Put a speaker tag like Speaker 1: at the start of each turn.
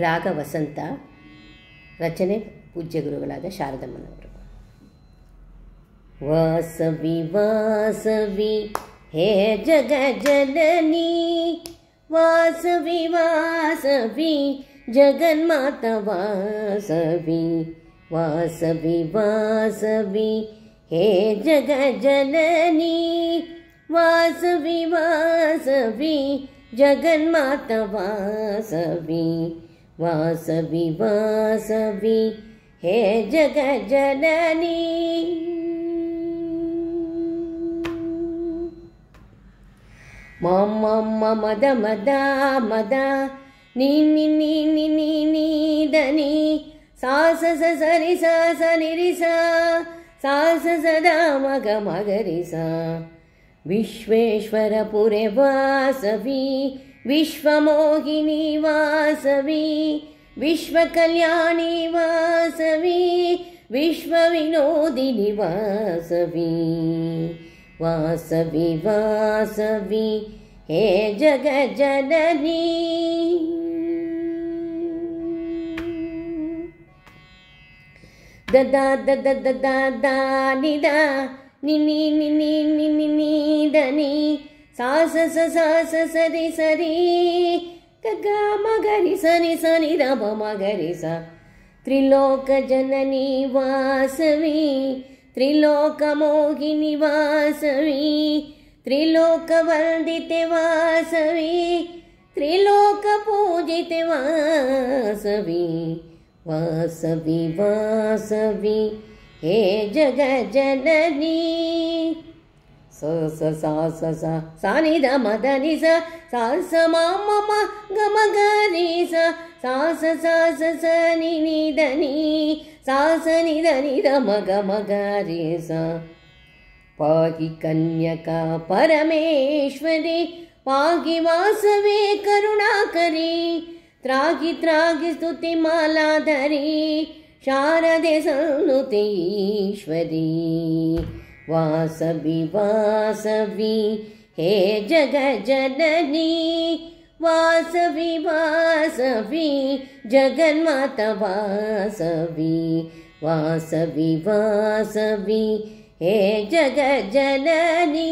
Speaker 1: ರಾಗ ವಸಂತ. ರಚನೆ ಪೂಜ್ಯ ಗುರುಗಳಾದ ಶಾರದಮ್ಮನವರು. ವಾಸವಿ ವಾಸವಿ ಹೇ ಜಗ ಜನನಿ, ವಾಸವಿ ವಾಸವಿ ಜಗನ್ಮಾತ ವಾಸವಿ, ವಾಸವಿ ವಾಸವಿ ಹೇ ಜಗ ಜನನಿ, ವಾಸವಿ ವಾಸವಿ ಜಗನ್ಮಾತ ವಾಸವಿ, ವಾಸವಿ ವಾಸವಿ ಹೇ ಜಗ ಜನನಿ. ಮಮ ಮದ ಮದ ಮದ ನೀ ನಿ ನಿ ನಿ ನಿ ನಿ ಧನಿ, ಸಾ ಸ ಸ ಸರಿ ಸ ಸ ನಿರಿ ಸ, ಸಾ ಸ ಸದಾ ಮಗ ಮಗರಿ ಸ. ವಿಶ್ವೇಶ್ವರಪುರೆ ವಾಸವಿ ವಿಶ್ವಮೋಹಿನಿ ವಾಸವಿ, ವಿಶ್ವಕಲ್ಯಾಣಿ ವಾಸವಿ, ವಿಶ್ವವಿನೋದಿನಿ ವಾಸವಿ, ವಾಸವಿ ವಾಸವಿ ಹೇ ಜಗ ಜನನಿ. ದದ ದದ ದದ ದಾನಿದ ನಿನಿ ನಿನಿ ನಿನಿ ನಿ ಧನಿ, ಸಾ ಸ ಸ ಸ ಸ ಸರಿ ಸರಿ ಗ ಮಗರಿ ಸನಿ ಸನಿ ರ ಬ ಮಗರಿ ಸ. ತ್ರಿಲೋಕ ಜನನಿ ವಾಸವಿ, ತ್ರಿಲೋಕ ಮೋಹಿನಿ ವಾಸವಿ, ತ್ರಿಲೋಕ ವಂದಿತೆ ವಾಸವಿ, ತ್ರಿಲೋಕ ಪೂಜಿತೆ ವಾಸವಿ, ವಾಸವಿ ವಾಸವಿ ಹೇ ಜಗ ಜನನಿ. ಸ ಸ ಸ ಸ ಸ ಸ ನಿ ದ ಮ ದ ನಿ ಸ, ಸ ಸ ಮ ಮ ಮ ಗ ಮ ಗ ರಿ ಸ, ಸ ಸ ಸ ಸ ಸ ನಿ ನಿ ದ ನಿ, ಸ ಸ ನಿ ದ ನಿ ದ ಮ ಗ ಮ ಗ ರಿ ಸ. ಪಾಹಿ ಕನ್ಯಕಾ ಪರಮೇಶ್ವರಿ, ಪಾಹಿ ವಾಸವೇ ಕರುಣಾಕರಿ, ತ್ರಾಗಿ ತ್ರಾಗಿ ಸ್ತುತಿ ಮಾಲಾಧರಿ, ಶಾರದೆ ಸನ್ನುತಿ ಈಶ್ವರಿ, ವಾಸವಿ ವಾಸವಿ ಹೇ ಜಗ ಜನನಿ, ವಾಸವಿ ವಾಸವಿ ಜಗನ್ಮಾತ ವಾಸವಿ, ವಾಸವಿ ವಾಸವಿ ಹೇ ಜಗ ಜನನಿ.